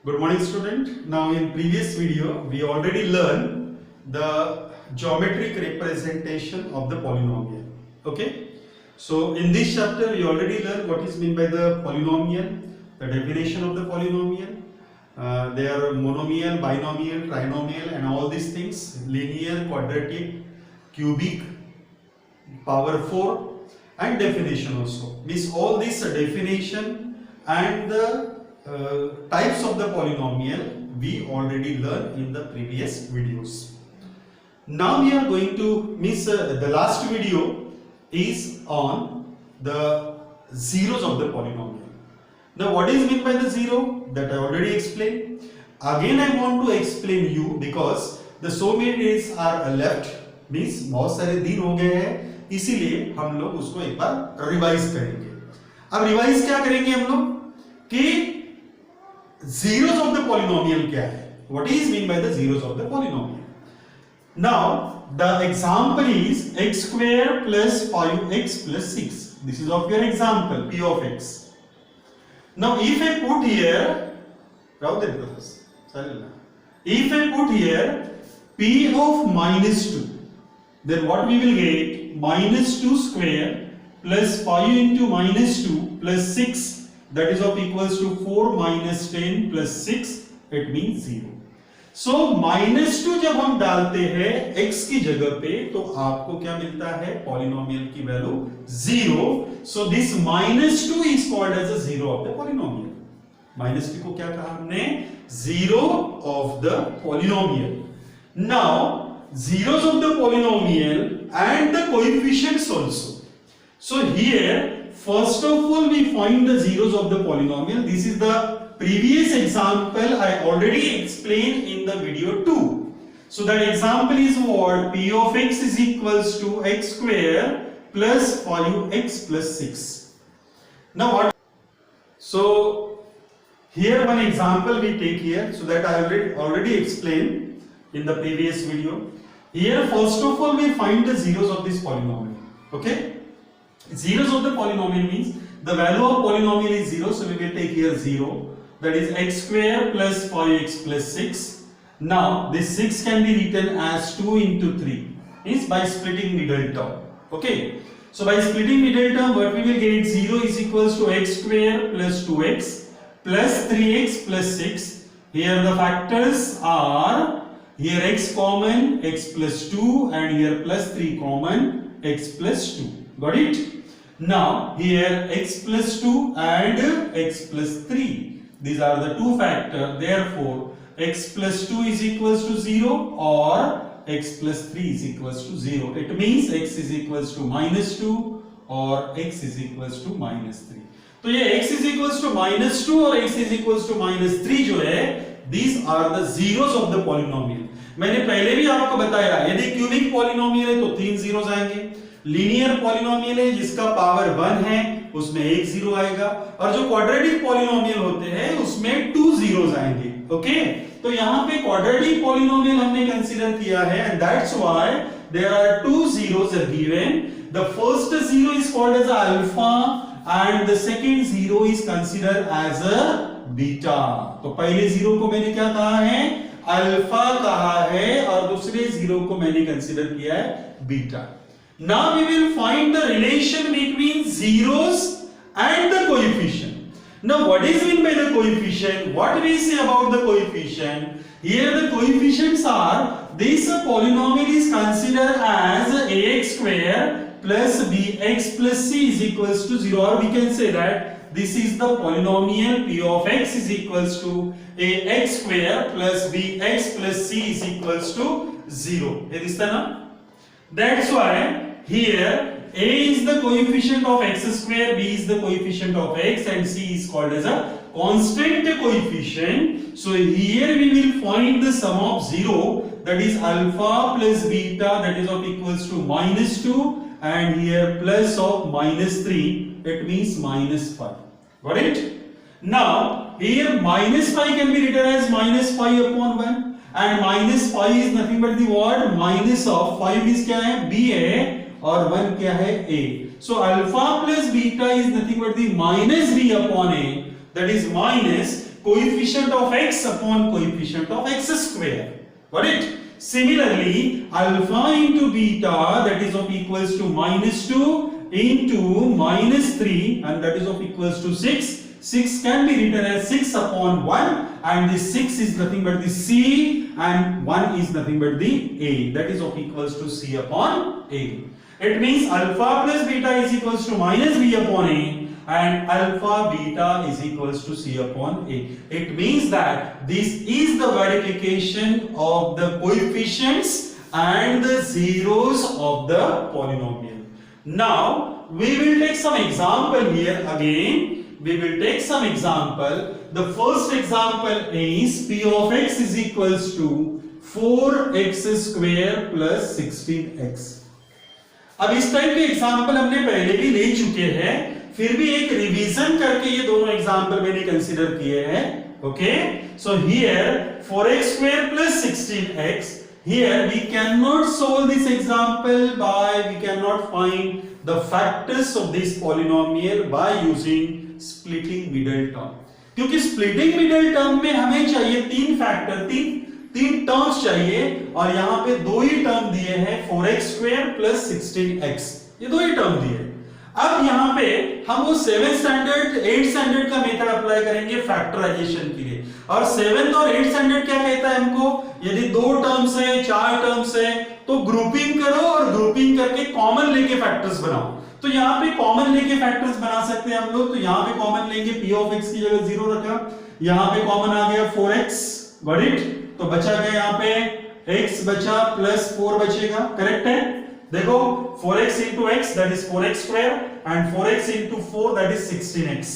Good morning, student. Now in previous video we already learned the geometric representation of the polynomial. Okay. So in this chapter we already learned what is meant by the polynomial, the definition of the polynomial. They are monomial, binomial, trinomial and all these things, linear, quadratic, cubic, power 4 and definition also. Means all this definition and the types of the polynomial we already learned in the previous videos. Now we are going to the last video is on the zeros of the polynomial. Now what is meant by the zero? That I already explained. Again I want to explain you because the so many days are left, means बहुत सारे दिन हो गए हैं, इसीलिए हम लोग उसको एक बार रिवाइज करेंगे. अब रिवाइज क्या करेंगे हम लोग कि zeros of the polynomial क्या है? What is mean by the zeros of the polynomial? Now the example is x square plus 5x plus 6. This is of your example p of x. Now if I put here, if I put here p of minus 2, then what we will get? Minus 2 square plus 5 into minus 2 plus 6, that is of equals to 4 minus 10 plus 6, it means 0. So minus 2 जब हम डालते हैं x की जगह पे तो आपको क्या मिलता है? पॉलिनोमियल की value 0. So this minus 2 is called as a zero of the polynomial. Minus 2 को क्या कहा हमने? Zero of the polynomial. Now zeros of the polynomial and the coefficients also. So here first of all we find the zeros of the polynomial. This is the previous example I already explained in the video 2. So that example is what? P of x is equals to x square plus 5x plus 6. Now what? So here one example we take here, so that I already explained in the previous video. Here first of all we find the zeros of this polynomial. Okay? Zeros of the polynomial means the value of polynomial is 0, so we will take here 0, that is x square plus 5x plus 6. Now this 6 can be written as 2 into 3, means by splitting middle term. Okay, so by splitting middle term what we will get? 0 is equals to x square plus 2x plus 3x plus 6. Here the factors are, here x common, x plus 2, and here plus 3 common, x plus 2. Got it? Now here x plus 2 and x plus 3, these are the two factors, therefore x plus 2 is equals to 0 or x plus 3 is equals to 0. It means x is equals to minus 2 or x is equals to minus 3. तो ये x is equals to minus 2 और x is equals to minus 3 जो है, these are the zeros of the polynomial. मैंने पहले भी आपको बताया, यदि क्यूबिक पॉलिनोमियल है तो 3 जीरोस आएंगे, लीनियर पॉलिनोमियल है जिसका पावर 1 है उसमें 1 जीरो आएगा, और जो क्वाड्रेटिक पॉलिनोमियल होते हैं उसमें 2 जीरोस आएंगे. ओके, तो यहाँ पे क्वाड्रेटिक पॉलिनोमियल हमने कंसीडर किया है, and that's why there are 2 zeros are given. The first zero is called as alpha and the second zero is considered as a beta. तो पहले जीरो को मैंने क्या कहा है? अल्फा कहा है, और दूसरे जीरो को मैंने कंसीडर किया है beta. Now we will find the relation between zeros and the coefficient. Now what is meant by the coefficient? What we say about the coefficient? Here the coefficients are, this polynomial is considered as ax square plus bx plus c is equals to 0, or we can say that this is the polynomial p of x is equals to ax square plus bx plus c is equals to 0. Here is the na? That's why here a is the coefficient of x square, b is the coefficient of x, and c is called as a constant coefficient. So here we will find the sum of 0, that is alpha plus beta, that is of equals to minus 2, and here plus of minus 3, it means minus 5. Got it? Now here minus 5 can be written as minus 5 upon 1, and minus 5 is nothing but the what? Minus of 5 is क्या है? b है, और 1 क्या है? a. So alpha plus beta is nothing but the minus b upon a, that is minus coefficient of x upon coefficient of x square. Got it? Similarly, alpha into beta, that is of equals to -2 into -3, and that is of equals to 6. 6 can be written as 6 upon 1, and this 6 is nothing but the c, and 1 is nothing but the a, that is of equals to c upon a. It means alpha plus beta is equals to minus b upon a, and alpha beta is equals to c upon a. It means that this is the verification of the coefficients and the zeros of the polynomial. Now we will take some example here again. We will take some example. The first example is p of x is equals to 4x square plus 16x. अब इस type के example हमने पहले भी ले चुके हैं, फिर भी एक रिवीजन करके ये दोनों एग्जाम्पल मैंने कंसीडर किए हैं. Okay, so here 4x square plus 16x. Here we cannot solve this example we cannot find the factors of this polynomial by using splitting middle term. क्योंकि splitting middle term में हमें चाहिए तीन factor, तीन terms चाहिए, और यहाँ पे दो ही टर्म दिए हैं 4x square plus 16x. ये दो ही टर्म दिए. अब यहाँ पे हम वो 7th स्टैंडर्ड 8th स्टैंडर्ड का मेथड अप्लाई करेंगे फैक्टराइजेशन के लिए. और 7th और 8th स्टैंडर्ड क्या कहता है हमको, यदि दो टर्म्स है, चार टर्म्स है, तो ग्रुपिंग करो और ग्रुपिंग करके कॉमन लेके फैक्टर्स बनाओ. तो यहाँ पे कॉमन लेके फैक्टर्स बना सकते हैं हम लोग. तो यहाँ पे कॉमन लेंगे, p ऑफ x की जगह 0 रखा, यहाँ पे कॉमन आ गया 4x. Got it? तो बचा गया यहाँ पे x बचा प्लस 4 बचेगा. करेक्ट है? देखो 4x into x, that is 4x square, and 4x into 4, that is 16x.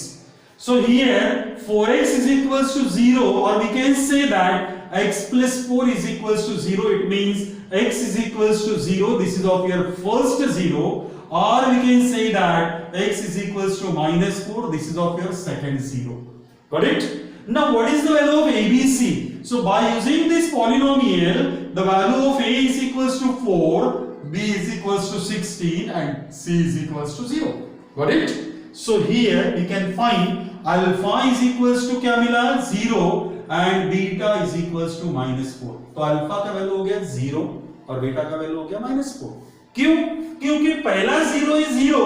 So here 4x is equals to 0, or we can say that x plus 4 is equals to 0. It means x is equals to 0. This is of your first 0. Or we can say that x is equals to minus 4. This is of your second 0. Got it? Now what is the value of ABC? So by using this polynomial, the value of a is equals to 4, b is equals to 16, and c is equals to 0. Got it? So here we can find alpha is equals to क्या मिला 0, and beta is equals to -4. तो alpha का value हो गया 0 और beta का value हो गया -4. क्यों? क्योंकि पहला 0 is 0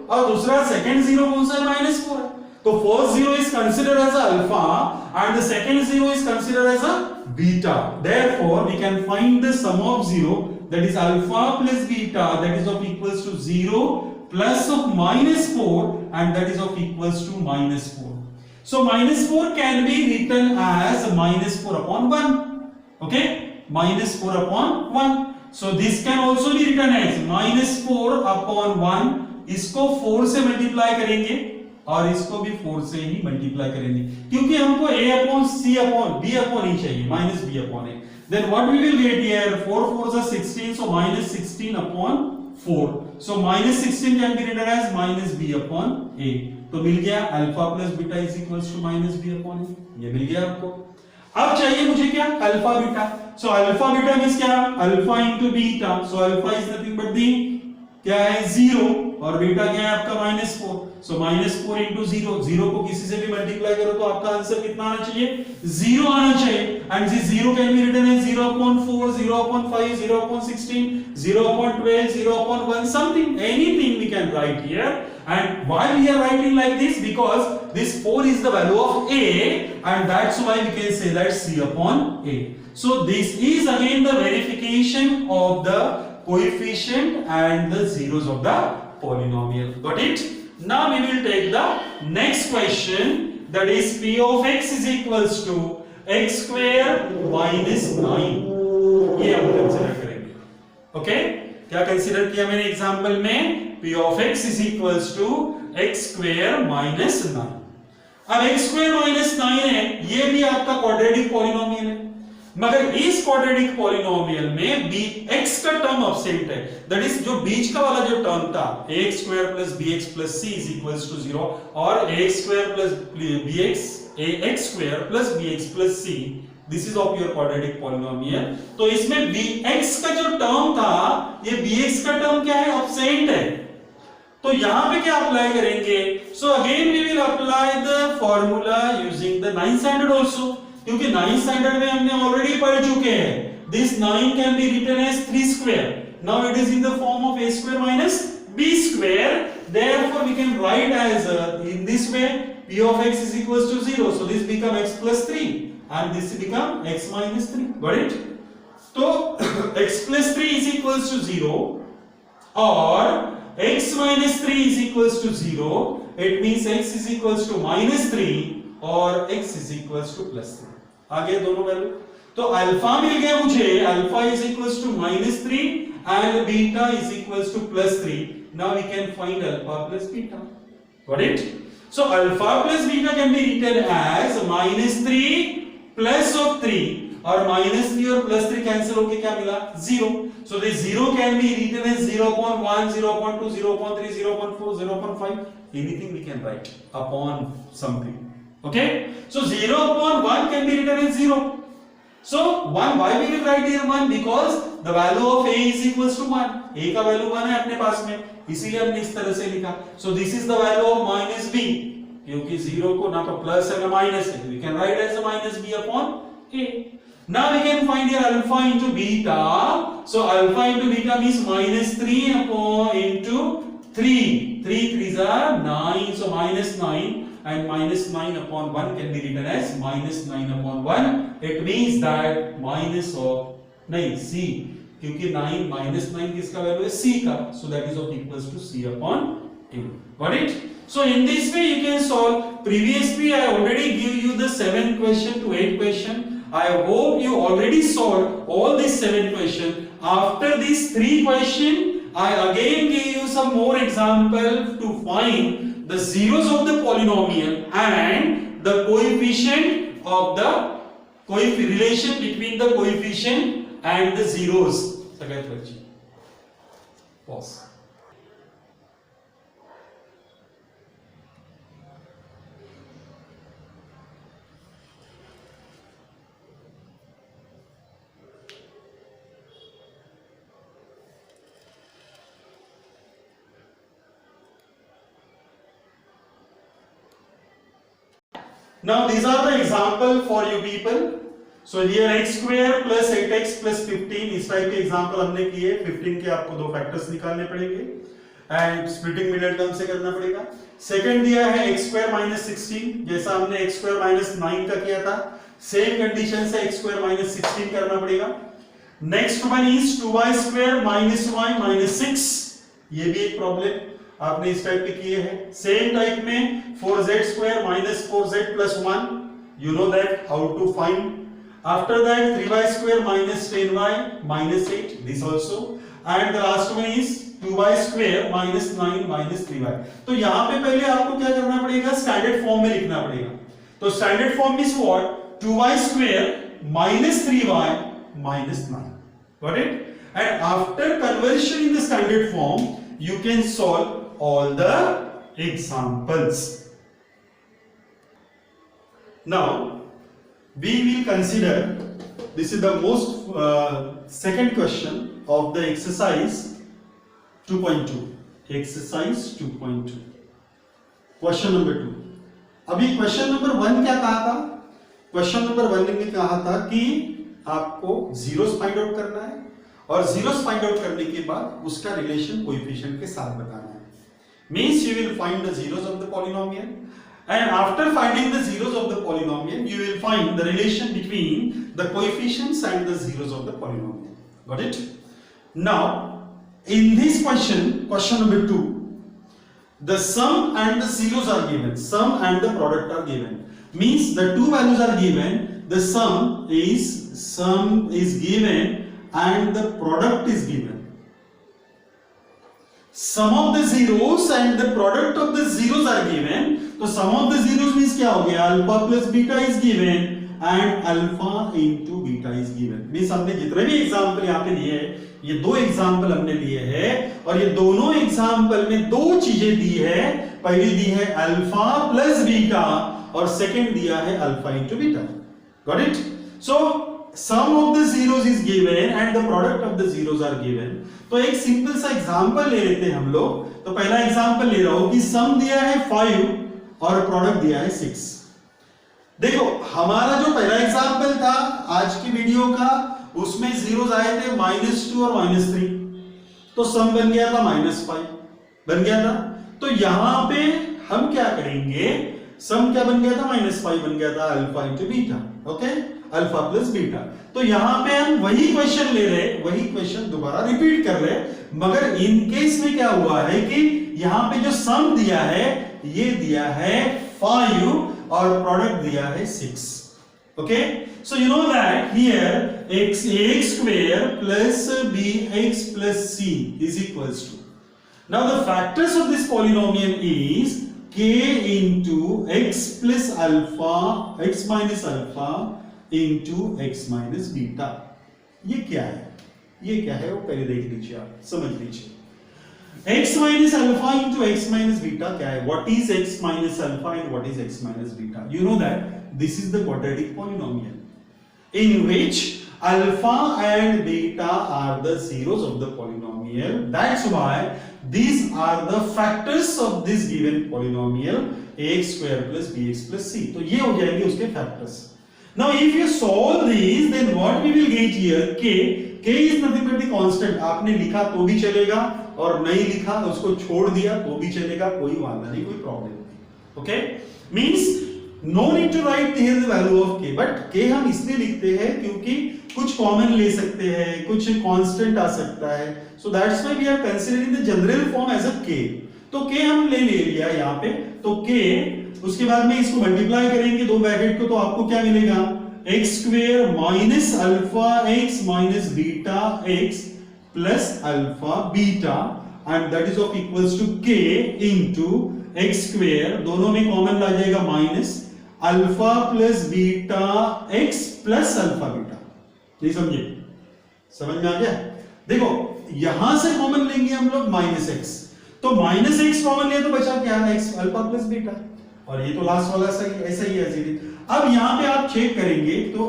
और दूसरा सेकंड 0 कौन सा है, -4 है. तो first 0 is considered as a alpha and the second 0 is considered as a beta. Therefore we can find the sum of 0, that is alpha plus beta, that is of equals to 0 plus of -4, and that is of equals to -4. So -4 can be written as -4 upon 1. Okay, -4 upon 1. So this can also be written as -4 upon 1. इसको 4 से multiply करेंगे और इसको भी 4 से ही multiply करेंगे, क्योंकि हमको a upon c upon b upon e चाहिए, minus b upon a. Then what we will get here, 4 4s are 16, so -16 upon 4. So -16 can be written as -b upon a. तो मिल गया alpha plus beta is equals to -b upon a. ये मिल गया आपको. अब चाहिए मुझे क्या, alpha beta. So alpha beta means क्या, alpha into beta. So alpha is nothing but the क्या है 0 और बीटा क्या है आपका -4. सो -4 into 0, 0 को किसी से भी मल्टीप्लाई करो तो आपका आंसर कितना आना चाहिए, 0 आना चाहिए. And this 0 can be written as 0 upon 4, 0 upon 5, 0 upon 16, 0 upon 12, 0 upon 1, something, anything we can write here. And why we are writing like this, because this 4 is the value of a, and that's why we can say that c upon a. So this is again the verification of the coefficient and the zeros of the polynomial. Got it? Now we will take the next question, that is p of x is equals to x square minus 9. ये हम consider करेंगे. Okay, क्या consider किया मैंने example में, p of x is equals to x square minus 9. अब x square minus 9 है, ये भी आपका क्वाड्रेटिक पॉलिनोमियल है, मगर इस क्वाड्रेटिक पॉलिनोमियल में bx का टर्म एब्सेंट है. दैट इज जो बीच का वाला जो टर्म था ax square plus bx plus c is equals to 0, और ax square plus bx, ax square plus bx plus c, this is of your quadratic polynomial. तो इसमें bx का जो टर्म था, ये bx का टर्म क्या है, एब्सेंट है. तो यहां पे क्या अप्लाई करेंगे? So again we will apply the formula using the 9th standard also, क्योंकि 9th स्टैंडर्ड में हमने ऑलरेडी पढ़ चुके हैं. This 9 can be written as 3 square. Now it is in the form of a square minus b square. Therefore we can write as in this way p of x is equals to 0. So this become x plus 3 and this become x minus 3. Got it? So x plus 3 is equals to 0 or x minus 3 is equals to 0. It means x is equals to minus 3 or x is equals to plus 3. आगे दोनों value. तो alpha मिल गया मुझे. Alpha is equals to minus 3 and beta is equals to plus 3. Now we can find alpha plus beta. Got it? So alpha plus beta can be written as minus 3 plus of 3 और minus 3 और plus 3 cancel होके क्या मिला? 0. So this 0 can be written as 0.1, 0.2, 0.3, 0.4, 0.5. Anything we can write upon something. Okay? So 0.1 can be written as 0. So 1, why we will write here 1? Because the value of a is equals to 1. a का value 1 है अपने पास में, इसीलिए हमने इस तरह से लिखा. So this is the value of minus b, क्योंकि 0 को ना तो प्लस है ना माइनस है, we can write as a minus b upon a. Now we can find here alpha into beta. So alpha into beta means minus 3 upon into 3. 3 3s are 9, so minus 9. And minus 9 upon 1 can be written as minus 9 upon 1. It means that minus of नहीं c, क्योंकि 9 minus 9 किसका value है? c का. So that is of equals to c upon a. Got it? So in this way you can solve. Previously I already give you the 7 question to 8 question. I hope you already solved all these 7 question. After these 3 question, I again give you some more example to find the zeros of the polynomial and the coefficient of the relation between the coefficient and the zeros. सगळ्यात वरची pause. Now these are the example for you people. So here x square plus 8x plus 15 इस type के example हमने किए. 15 के आपको दो factors निकालने पड़ेंगे एंड स्प्लिटिंग मिडिल टर्म से करना पड़ेगा. सेकंड दिया है x square minus 16, जैसा हमने x square minus 9 का किया था, सेम कंडीशन से x square minus 16 करना पड़ेगा. Next one is 2y square minus y minus 6. ये भी एक प्रॉब्लम आपने इस टाइप के किए हैं. सेम टाइप में 4z square minus 4z plus 1, you know that how to find. After that 3y square minus 10y minus 8, this also. And the last one is 2y square minus 9 minus 3y. तो यहाँ पे पहले आपको क्या करना पड़ेगा? Standard form में लिखना पड़ेगा. तो standard form means what? 2y square minus 3y minus 9. Got it? And after conversion in the standard form, you can solve all the examples. Now we will consider, this is the most second question of the exercise 2.2. exercise 2.2 question number 2. अभी question number 1 क्या कहा था? question number 1 ने कहा था कि आपको zeros find out करना है और zeros find out करने के बाद उसका relation coefficient के साथ बताना है. Means you will find the zeros of the polynomial, and after finding the zeros of the polynomial you will find the relation between the coefficients and the zeros of the polynomial. Got it? Now in this question number 2, the sum and the zeros are given, sum and the product are given. Means the two values are given, the sum is given and the product is given. Sum of the zeros and the product of the zeros are given. तो sum of the zeros means क्या हो गया? Alpha plus beta is given and alpha into beta is given. means हमने जितने भी example यहाँ पे दिए हैं, ये दो एग्जाम्पल हमने लिए हैं और ये दोनों एग्जाम्पल में दो चीजें दी है. पहली दी है अल्फा प्लस बीटा और सेकंड दिया है alpha into beta. Got it? So sum of the zeros is given and the product of the zeros are given. तो एक सिंपल सा एग्जांपल ले लेते हैं हम लोग। तो पहला एग्जांपल ले रहा हूं कि सम दिया है 5 और प्रोडक्ट दिया है 6। देखो हमारा जो पहला एग्जांपल था आज की वीडियो का, उसमें जीरोस आए थे -2 और -3, तो सम बन गया था -5 बन गया था। तो यहां पे हम क्या करेंगे, सम क्या बन गया था, -5 बन गया था, alpha into beta. Okay, alpha plus beta. तो यहां पे हम वही क्वेश्चन ले रहे, वही क्वेश्चन दोबारा रिपीट कर रहे, मगर इन केस में क्या हुआ है कि यहां पे जो सम दिया है ये दिया है 5 और प्रोडक्ट दिया है 6। Okay, so you know that here ax square plus bx plus c is equals to, now the factors of this polynomial is k into x plus alpha, x minus alpha into x minus beta। ये क्या है, ये क्या है वो पहले देख लीजिए, आप समझ लीजिए। x minus alpha into x minus beta क्या है, what is x minus alpha and what is x minus beta? You know that this is the quadratic polynomial in which alpha and beta are the zeros of the polynomial. That's why these are the factors of this given polynomial ax square plus bx plus c। तो ये हो जाएंगे उसके factors। Now if you solve these, then what we will get here, k is nothing but the constant। आपने लिखा तो भी चलेगा और नहीं लिखा उसको छोड़ दिया तो भी चलेगा, कोई वादा नहीं, कोई प्रॉब्लम नहीं। Okay, means no need to write here the value of k, but k हम इसलिए लिखते हैं क्योंकि कुछ कॉमन ले सकते हैं, कुछ कांस्टेंट आ सकता है, so that's why we are considering the general form as a k। तो k हम ले लिया यहाँ पे, तो k उसके बाद में इसको मल्टीप्लाई करेंगे दो ब्रैकेट को, तो आपको क्या मिलेगा, x square minus alpha x minus beta x plus alpha beta and that is of equals to k into x square, दोनों में कॉमन ला जाएगा minus alpha plus beta x plus alpha beta. ये समझे, समझ में आ गया। देखो यहां से कॉमन लेंगे हम लोग -x, तो -x कॉमन लिया तो बचा क्या, x अल्फा प्लस बीटा, और ये तो लास्ट वाला सही ऐसा ही है। अब यहां पे आप चेक करेंगे तो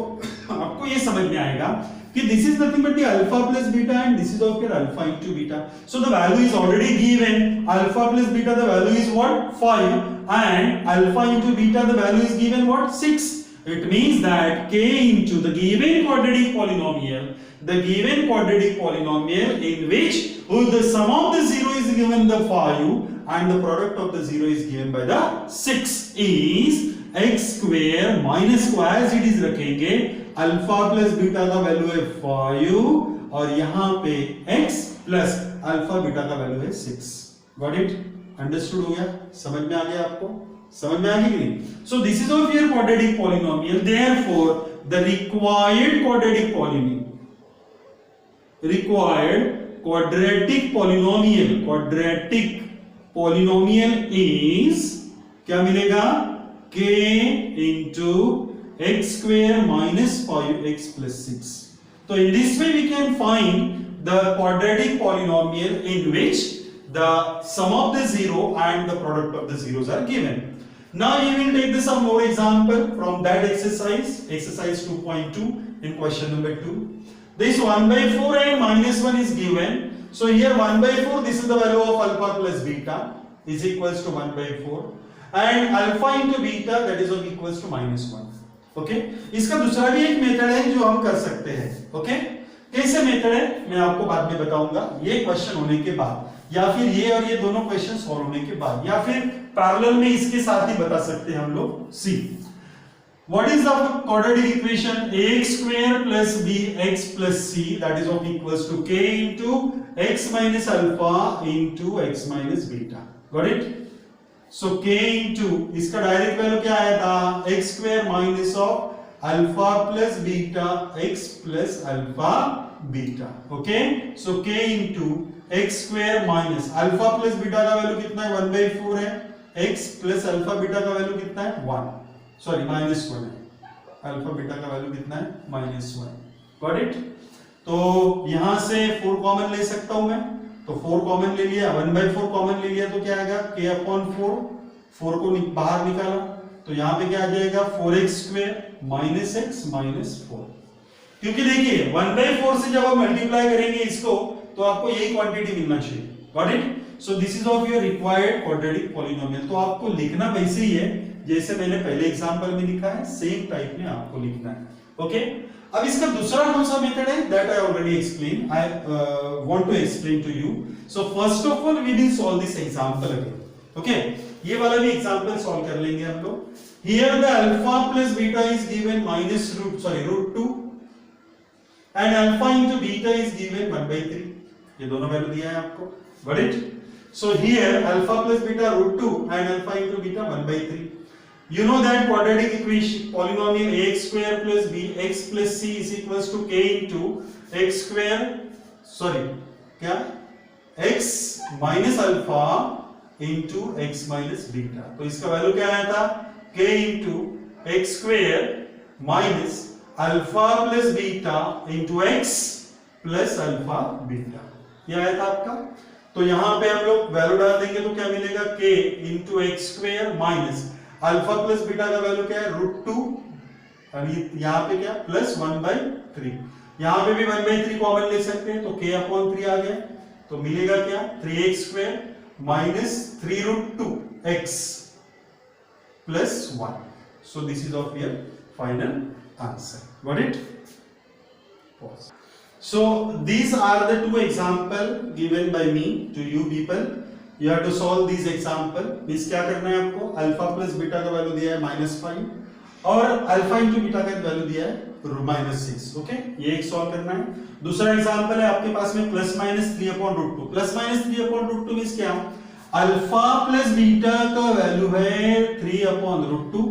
आपको ये समझ में आएगा कि this is nothing but the alpha plus beta and this is of your alpha into beta, so the value is already given, alpha plus beta the value is what, 5, and alpha into beta the value is given what, 6. It means that k into the given quadratic polynomial, the given quadratic polynomial in which the sum of the zero is given the 5 and the product of the zero is given by the 6 is x square minus को as it is रखेंगे, alpha plus beta का value है 5 और यहां पे x plus alpha beta का value है 6। Got it, understood हो गया, समझ में आ गया आपको, समझ में आ गई कि नहीं। So this is of your quadratic polynomial, therefore the required quadratic polynomial, required quadratic polynomial, quadratic polynomial is क्या मिलेगा, k into x square minus 5x plus 6। So in this way we can find the quadratic polynomial in which the sum of the zero and the product of the zeros are given. Now you will take some more example from that exercise, exercise 2.2 in question number 2. This 1/4 and -1 is given. So here 1/4, this is the value of alpha plus beta is equals to 1/4 and alpha into beta that is of equals to -1। Okay, इसका दूसरा भी एक method है जो हम कर सकते हैं। ओके, कैसे मेथड है मैं आपको बाद में बताऊंगा, ये क्वेश्चन होने के बाद, या फिर ये और ये दोनों क्वेश्चन सॉल्व होने के बाद, या फिर पैरेलल में इसके साथ ही बता सकते हैं हम लोग। See what is the quadratic equation, ax square plus bx plus c that is of equals to k into x minus alpha into x minus beta। Got it. So k into इसका direct value क्या आया था, x square minus of alpha plus beta x plus alpha beta। ओके, सो k into x square minus alpha plus beta का value कितना है, 1/4 है, x plus alpha beta का वैल्यू कितना है, 1, सॉरी -1 है, अल्फा बीटा का वैल्यू कितना है, -1। Got it. तो यहां से 4 कॉमन ले सकता हूं मैं, तो 4 कॉमन ले लिया, 1/4 कॉमन ले लिया तो क्या आएगा, k/4, 4 को बाहर निकाला तो यहां पे क्या आ जाएगा, 4x square minus x minus 4। क्योंकि देखिए 1/4 से जब आप मल्टीप्लाई करेंगे इसको तो आपको यही क्वांटिटी मिलना चाहिए। Got it? So this is of your required quadratic polynomial. तो आपको लिखना वैसे ही है जैसे मैंने पहले एग्जांपल में लिखा है, सेम टाइप में आपको लिखना है। ओके, अब इसका दूसरा कौन सा मेथड है, that I already explain, I want to explain to you. So first of all we will solve this example again. Okay, ये वाला भी एग्जांपल सॉल्व कर लेंगे हम लोग। Here the alpha plus beta is given √2 and alpha into beta is given 1/3। ये दोनों value दिया है आपको। Got it? So here alpha plus beta √2 and alpha into beta 1/3। You know that quadratic equation polynomial ax square plus bx plus c is equals to k into x square, sorry, क्या x minus alpha into x minus beta। तो इसका value क्या आया था, k into x square minus alpha plus beta into x plus alpha beta, ये आया था आपका। तो यहां पे हम लोग वैल्यू डाल देंगे तो क्या मिलेगा, k into x square minus alpha plus beta का वैल्यू क्या है, √2, और यहाँ पे क्या प्लस 1/3। यहाँ पे भी 1/3 कॉमन ले सकते हैं तो k/3 आ गया। तो मिलेगा क्या, 3x² minus 3√2x plus 1। So this is of your final answer. Got it? Pause. So these are the two example given by me to you people. You have to solve these example। इस क्या करना है आपको, alpha plus beta का value दिया है -5 और alpha into beta का वैल्यू दिया है -6। ओके, ये एक सॉल्व करना है। दूसरा एग्जांपल है आपके पास में +-3/√2। +-3/√2 मींस क्या, अल्फा प्लस बीटा का वैल्यू है 3/√2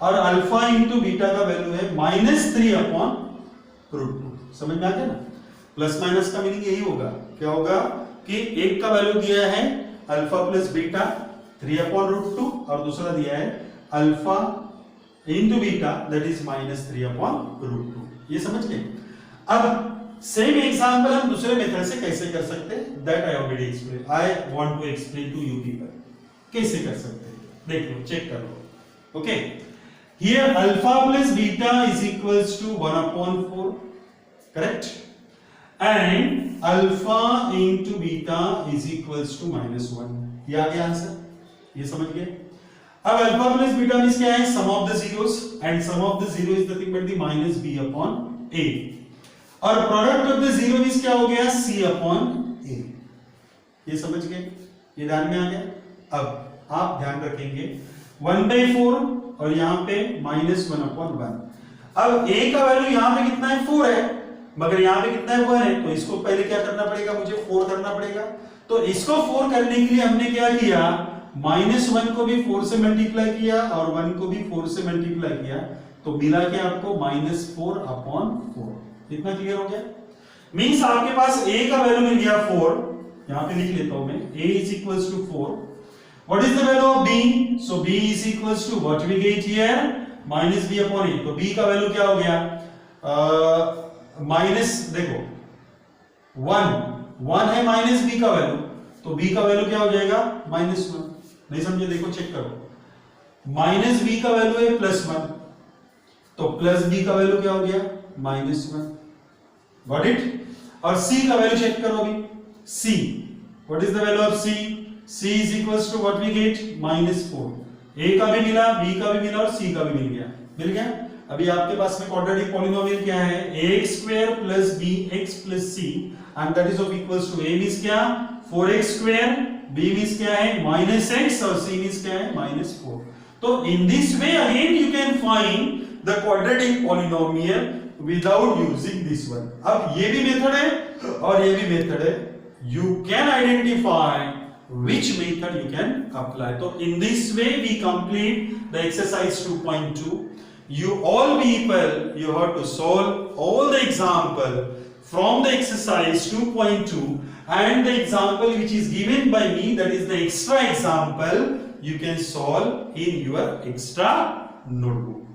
और अल्फा इंटू बीटा का वैल्यू है -3/√2। समझ में आ गया ना? प्लस माइनस का मीनिंग यही होगा, क्या होगा कि एक का वैल्यू दिया है अल्फा प्लस बीटा 3/√2 और दूसरा दिया है alpha into beta that is -3/√2। ये समझ गए? अब सेम एग्जांपल हम दूसरे मेथड से कैसे कर सकते हैं, that I already explain, I want to explain to you people कैसे कर सकते हैं। देख लो, चेक कर लो। Okay, here alpha plus beta is equals to 1/4, correct, and alpha into beta is equals to -1। ये आ गया आंसर, ये समझ गए? अब अल्फा प्लस बीटा मींस क्या है, sum of the zeros, and sum of the zero is nothing but the -b/a, और product of the zero means क्या हो गया, c/a। ये समझ गए? ये ध्यान में आ गया? अब आप ध्यान रखेंगे 1/4 और यहां पे -1/1। अब a का वैल्यू यहां पे कितना है, 4 है, मगर यहाँ पे कितना है, 1 है। तो इसको पहले क्या करना पड़ेगा, मुझे 4 करना पड़ेगा। तो इसको 4 करने के लिए हमने क्या किया, -1 को भी 4 से मल्टीप्लाई किया और 1 को भी 4 से मल्टीप्लाई किया, तो मिला के आपको -4/4। इतना क्लियर हो गया? मींस आपके पास a का वैल्यू मिल गया 4, यहाँ पे लिख लेता हूं मैं, a is equals to 4। What is the value of b? So b is equals to what we get here, -b/a। तो b का वैल्यू क्या हो गया, माइनस, देखो 1 है माइनस b का वैल्यू, तो b का वैल्यू क्या हो जाएगा, -1। नहीं समझे? देखो चेक करो, -b का वैल्यू है +1, तो प्लस b का वैल्यू क्या हो गया, -1। Got it? और c का वैल्यू चेक करो अभी, c, what is the value of c? c is equals to what we get, -4। a का भी मिला, b का भी मिला और c का भी मिल गया। मिल गया? अभी आपके पास में क्वाड्रेटिक पॉलिनोमियल क्या है, ax² plus bx plus c and that is of equals to a means क्या, 4x², b मींस क्या है -x और c मींस क्या है -4। तो in this way again you can find the quadratic polynomial without using this one। अब ये भी मेथड है और ये भी मेथड है, you can identify which method you can apply। तो in this way we complete the exercise 2.2। You all people, you have to solve all the example from the exercise 2.2 and the example which is given by me, that is the extra example, you can solve in your extra notebook।